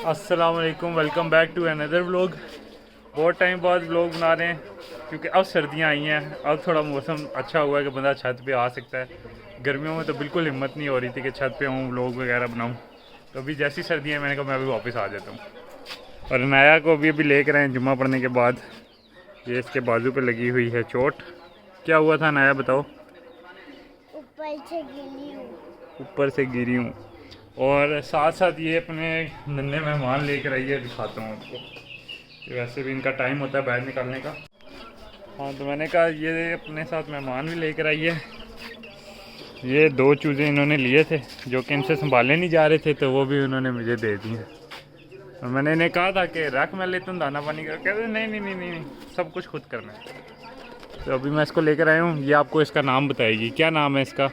अस्सलाम वालेकुम, welcome back to another vlog. बहुत टाइम बाद व्लॉग बना रहे हैं क्योंकि अब सर्दियाँ आई हैं। अब थोड़ा मौसम अच्छा हुआ है कि बंदा छत पे आ सकता है। गर्मियों में तो बिल्कुल हिम्मत नहीं हो रही थी कि छत पे आऊँ व्लॉग वगैरह बनाऊँ। तो अभी जैसी सर्दियाँ मैंने कहा मैं अभी वापस आ जाता हूँ। और अनाया को अभी लेकर आए जुम्मा पढ़ने के बाद। ये इसके बाजू पे लगी हुई है चोट। क्या हुआ था अनाया, बताओ। ऊपर से गिरी हूँ। और साथ साथ ये अपने नन्हे मेहमान लेकर आई है, दिखाता हूँ आपको। कि वैसे भी इनका टाइम होता है बाहर निकलने का। हाँ, तो मैंने कहा ये अपने साथ मेहमान भी लेकर आई है। ये 2 चूज़े इन्होंने लिए थे जो कि इनसे संभाले नहीं जा रहे थे, तो वो भी उन्होंने मुझे दे दिए। और मैंने इन्हें कहा था कि रख मैं लेता हूँ दाना पानी का, कहते नहीं नहीं नहीं नहीं, सब कुछ खुद करना है। तो अभी मैं इसको लेकर आया हूँ। ये आपको इसका नाम बताएगी। क्या नाम है इसका?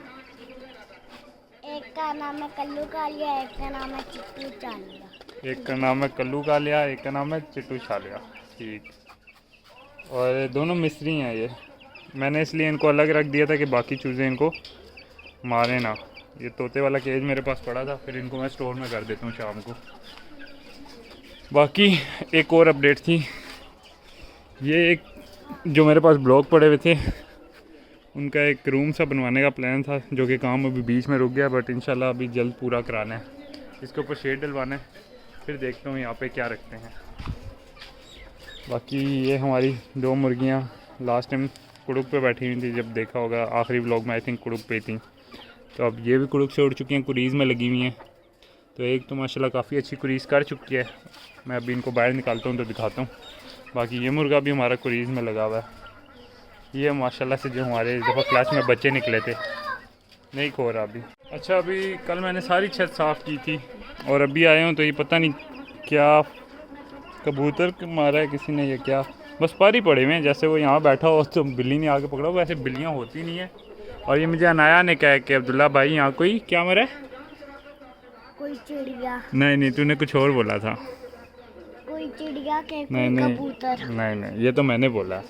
एक का नाम है कल्लू कालिया, एक का नाम है चिट्टू चालिया। एक का नाम है कल्लू कालिया, एक का नाम है चिट्टू छालिया। ठीक। और दोनों मिस्री हैं ये। मैंने इसलिए इनको अलग रख दिया था कि बाकी चूज़ें इनको मारे ना। ये तोते वाला केज मेरे पास पड़ा था, फिर इनको मैं स्टोर में कर देता हूँ शाम को। बाकी एक और अपडेट थी। ये एक जो मेरे पास ब्लॉक पड़े हुए थे, उनका एक रूम सा बनवाने का प्लान था जो कि काम अभी बीच में रुक गया, बट इंशाल्लाह अभी जल्द पूरा कराना है। इसके ऊपर शेड डलवाना है, फिर देखता हूँ यहाँ पे क्या रखते हैं। बाकी ये हमारी 2 मुर्गियाँ लास्ट टाइम कुड़ुक पे बैठी हुई थी, जब देखा होगा आखिरी व्लॉग में, आई थिंक कुड़ुक पे थी। तो अब ये भी कुड़ुक से उड़ चुकी हैं, कुरीज़ में लगी हुई हैं। तो एक तो माशाल्लाह काफ़ी अच्छी कुरीज़ कर चुकी है। मैं अभी इनको बाहर निकालता हूँ तो दिखाता हूँ। बाकी ये मुर्गा भी हमारा कुरीज़ में लगा हुआ है। ये माशाल्लाह से जो हमारे इस दफ़ा क्लास में बच्चे निकले थे, नहीं खो रहा अभी। अच्छा, अभी कल मैंने सारी छत साफ़ की थी और अभी आया हूँ तो ये पता नहीं क्या कबूतर मारा है किसी ने, ये क्या बस पर ही पड़े हुए हैं। जैसे वो यहाँ बैठा हो तो बिल्ली ने आके पकड़ा हो, वैसे बिल्लियाँ होती नहीं है। और ये मुझे अनाया ने कहा कि अब्दुल्ला भाई यहाँ कोई क्या मरा है? कोई चिड़िया। नहीं नहीं, तूने कुछ और बोला था। कोई चिड़िया के नहीं कोई नहीं कबूतर। नहीं नहीं, ये तो मैंने बोला।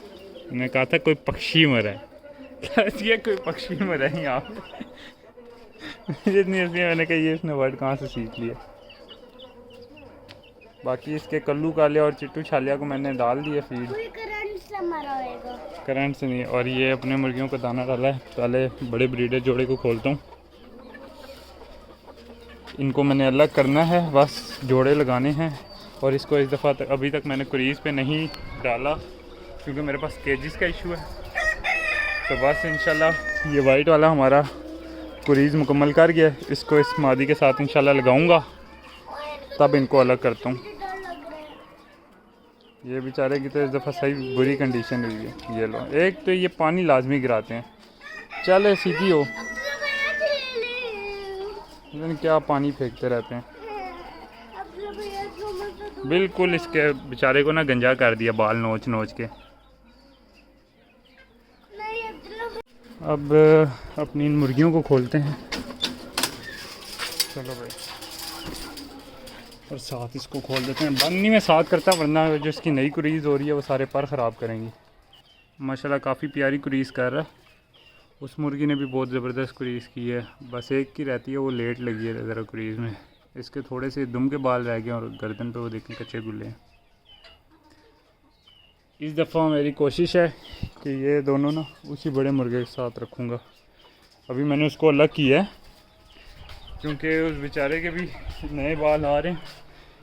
मैंने कहा था कोई पक्षी मरा है। ये कोई पक्षी मरा है यहाँ पे। इतनी हंसी, मैंने कहा ये इसने वर्ड कहाँ से सीख लिया। बाकी इसके कल्लू काले और चिट्टू छालिया को मैंने डाल दिया फीड। कोई करंट से मरा होएगा। करंट से नहीं। और ये अपने मुर्गियों को दाना डाला है। पहले बड़े ब्रीडर जोड़े को खोलता हूँ। इनको मैंने अलग करना है, बस जोड़े लगाने हैं। और इसको इस दफ़ा तक अभी तक मैंने कुरीज़ पे नहीं डाला क्योंकि मेरे पास केजिस का इशू है। तो बस इंशाल्लाह ये वाइट वाला हमारा कुरीज़ मुकम्मल कर गया। इसको इस मादी के साथ इंशाल्लाह लगाऊंगा, तब इनको अलग करता हूँ। ये बेचारे की तो इस दफ़ा सही बुरी कंडीशन हुई है। ये लो, एक तो ये पानी लाजमी गिराते हैं। चल सीधी हो, लेकिन क्या पानी फेंकते रहते हैं। बिल्कुल इसके बेचारे को ना गंजा कर दिया बाल नोच नोच के। अब अपनी इन मुर्गियों को खोलते हैं। चलो भाई, और साथ इसको खोल देते हैं। बंद नहीं मैं साथ करता, वरना जो इसकी नई कुरीज़ हो रही है वो सारे पर ख़राब करेंगी। माशाल्लाह काफ़ी प्यारी कुरीज़ कर रहा है। उस मुर्गी ने भी बहुत ज़बरदस्त कुरीज़ की है। बस एक की रहती है, वो लेट लगी है ज़रा कुरीज़ में। इसके थोड़े से दुम के बाल रह गए और गर्दन पे वो देखें कच्चे गुल्ले हैं। इस दफ़ा मेरी कोशिश है कि ये दोनों ना उसी बड़े मुर्गे के साथ रखूँगा। अभी मैंने उसको अलग किया है क्योंकि उस बेचारे के भी नए बाल आ रहे हैं,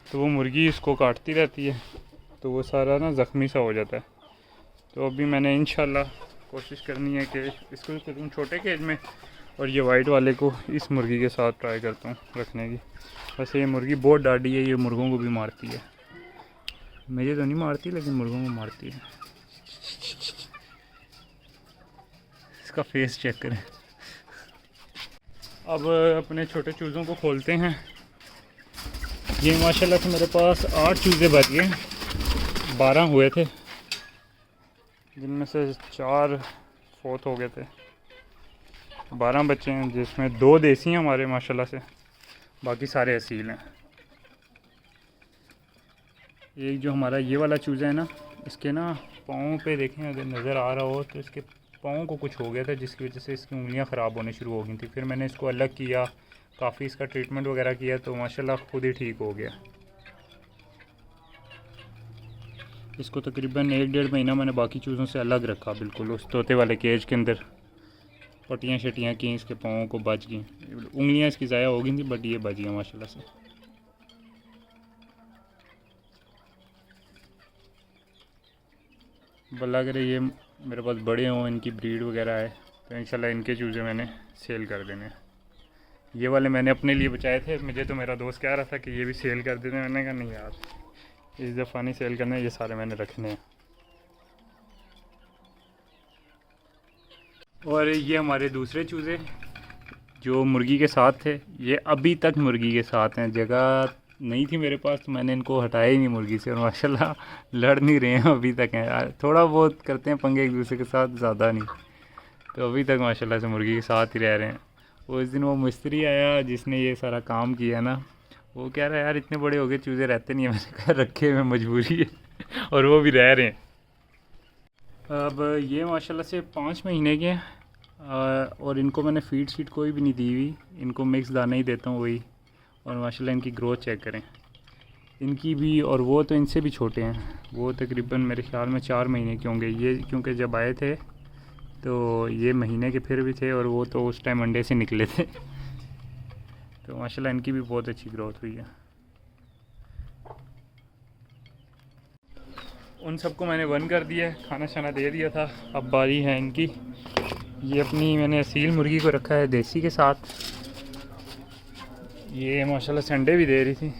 तो वो मुर्गी इसको काटती रहती है, तो वो सारा ना ज़ख्मी सा हो जाता है। तो अभी मैंने इंशाल्लाह कोशिश करनी है कि इसको करूँ छोटे केज में, और ये वाइट वाले को इस मुर्गी के साथ ट्राई करता हूँ रखने की। वैसे ये मुर्गी बहुत डाढ़ी है, ये मुर्गों को भी मारती है। मुझे तो नहीं मारती, लेकिन मुर्गों को मारती है। इसका फेस चेक करें। अब अपने छोटे चूज़ों को खोलते हैं। ये माशाल्लाह से मेरे पास 8 चूज़े बच गए। 12 हुए थे, जिनमें से 4 फोत हो गए थे। 12 बच्चे हैं, जिसमें 2 देसी हैं हमारे माशाल्लाह से, बाकी सारे असील हैं। एक जो हमारा ये वाला चूज़ा है ना, इसके ना पाँव पे देखें, अगर नज़र आ रहा हो तो इसके पाँव को कुछ हो गया था, जिसकी वजह से इसकी उंगलियां ख़राब होने शुरू हो गई थी। फिर मैंने इसको अलग किया, काफ़ी इसका ट्रीटमेंट वगैरह किया, तो माशाल्लाह खुद ही ठीक हो गया। इसको तकरीबन 1-1.5 महीना मैंने बाकी चूज़ों से अलग रखा, बिल्कुल उस तोते वाले केज के अंदर। पट्टियाँ शटियाँ की, इसके पाँवों को बच गई, उंगलियाँ इसकी ज़ाया हो गई थी, बट ये बच गया माशाल्लाह से। बल्ला करे ये मेरे पास बड़े हों, इनकी ब्रीड वगैरह है, तो इंशाल्लाह इनके चूज़े मैंने सेल कर देने। ये वाले मैंने अपने लिए बचाए थे, मुझे तो मेरा दोस्त कह रहा था कि ये भी सेल कर देते, मैंने कहा नहीं यार, इस दफ़ा नहीं सेल करना, ये सारे मैंने रखने हैं। और ये हमारे दूसरे चूज़े जो मुर्गी के साथ थे, ये अभी तक मुर्गी के साथ हैं। जगह नहीं थी मेरे पास तो मैंने इनको हटाया ही नहीं मुर्गी से, और माशाल्लाह लड़ नहीं रहे हैं, अभी तक हैं। थोड़ा बहुत करते हैं पंगे एक दूसरे के साथ, ज़्यादा नहीं, तो अभी तक माशाल्लाह से मुर्गी के साथ ही रह रहे हैं। उस दिन वो मिस्त्री आया जिसने ये सारा काम किया ना, वो कह रहा है यार इतने बड़े हो गए चूज़े रहते नहीं है, मैंने कहा रखे हुए मजबूरी है और वो भी रह रहे हैं। अब ये माशाल्लाह से 5 महीने के हैं, और इनको मैंने फीड शीट कोई भी नहीं दी हुई, इनको मिक्स दाना ही देता हूँ वही। और माशाल्लाह इनकी ग्रोथ चेक करें इनकी भी, और वो तो इनसे भी छोटे हैं, वो तकरीबन मेरे ख्याल में 4 महीने के होंगे ये, क्योंकि जब आए थे तो ये महीने के फिर भी थे, और वो तो उस टाइम अंडे से निकले थे। तो माशाल्लाह इनकी भी बहुत अच्छी ग्रोथ हुई है। उन सबको मैंने बंद कर दिया, खाना शाना दे दिया था, अब बारी है इनकी। ये अपनी मैंने असील मुर्गी को रखा है देसी के साथ, ये माशाल्लाह से अंडे भी दे रही थी।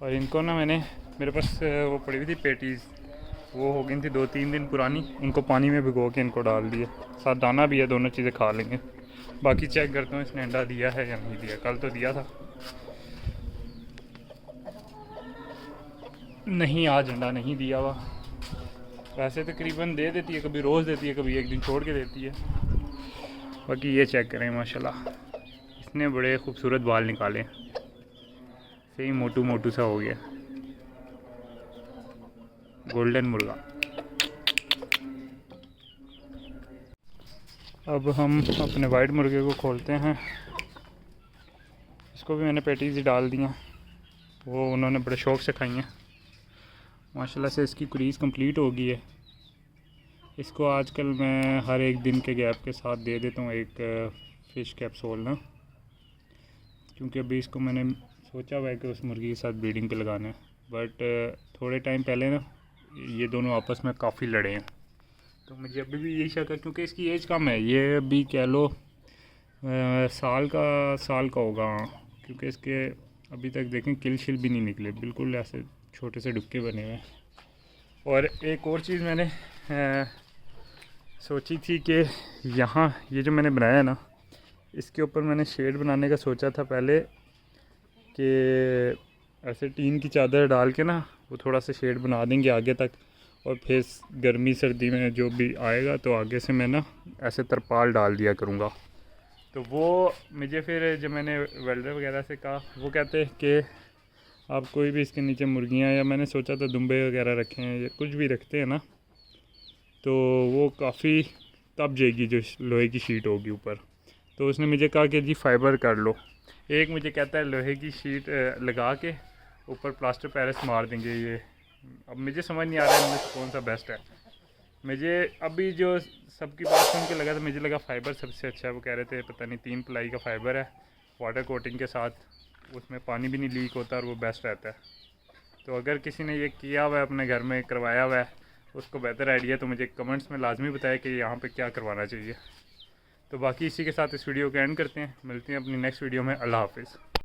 और इनको ना मैंने, मेरे पास वो पड़ी हुई थी पेटीज़, वो हो गई थी 2-3 दिन पुरानी, उनको पानी में भिगो के इनको डाल दिया, साथ दाना भी है, दोनों चीज़ें खा लेंगे। बाकी चेक करता हूँ इसने अंडा दिया है या नहीं दिया, कल तो दिया था नहीं, आज अंडा नहीं दिया हुआ। वैसे तकरीबन दे देती है, कभी रोज़ देती है, कभी एक दिन छोड़ के देती है। बाकी ये चेक करें माशाल्लाह, इसने बड़े खूबसूरत बाल निकाले, सही मोटू मोटू सा हो गया, गोल्डन मुर्गा। अब हम अपने वाइट मुर्गे को खोलते हैं, इसको भी मैंने पेटीज ही डाल दी हैं, वो उन्होंने बड़े शौक़ से खाई हैं। माशाल्लाह से इसकी क्रीज़ कंप्लीट हो गई है। इसको आजकल मैं हर एक दिन के गैप के साथ दे देता हूँ एक फ़िश कैप्सूल ना, क्योंकि अभी इसको मैंने सोचा हुआ है कि उस मुर्गी के साथ ब्रीडिंग पे लगाना है। बट थोड़े टाइम पहले ना ये दोनों आपस में काफ़ी लड़े हैं, तो मुझे अभी भी यही शक है, क्योंकि इसकी एज कम है, ये अभी कह लो साल का होगा, क्योंकि इसके अभी तक देखें किल शिल भी नहीं निकले, बिल्कुल ऐसे छोटे से डुबके बने हुए हैं। और एक और चीज़ मैंने सोची थी कि यहाँ ये जो मैंने बनाया ना, इसके ऊपर मैंने शेड बनाने का सोचा था पहले, कि ऐसे टीन की चादर डाल के ना वो थोड़ा सा शेड बना देंगे आगे तक, और फिर गर्मी सर्दी में जो भी आएगा तो आगे से मैं ना ऐसे तरपाल डाल दिया करूँगा। तो वो मुझे फिर जब मैंने वेल्डर वगैरह से कहा, वो कहते हैं कि आप कोई भी इसके नीचे मुर्गियाँ, या मैंने सोचा था दुम्बे वगैरह रखें या कुछ भी रखते हैं ना, तो वो काफ़ी तप जाएगी जो लोहे की शीट होगी ऊपर। तो उसने मुझे कहा कि जी फाइबर कर लो। एक मुझे कहता है लोहे की शीट लगा के ऊपर प्लास्टर पेरिस मार देंगे। ये अब मुझे समझ नहीं आ रहा है इनमें से कौन सा बेस्ट है। मुझे अभी जो सबकी बात सुन के लगा, तो मुझे लगा फ़ाइबर सबसे अच्छा है। वो कह रहे थे पता नहीं 3 प्लाई का फ़ाइबर है वाटर कोटिंग के साथ, उसमें पानी भी नहीं लीक होता और वो बेस्ट रहता है। तो अगर किसी ने ये किया हुआ है अपने घर में, करवाया हुआ है, उसको बेहतर आइडिया, तो मुझे कमेंट्स में लाजमी बताया कि यहाँ पे क्या करवाना चाहिए। तो बाकी इसी के साथ इस वीडियो को एंड करते हैं, मिलते हैं अपनी नेक्स्ट वीडियो में। अल्लाह हाफिज़।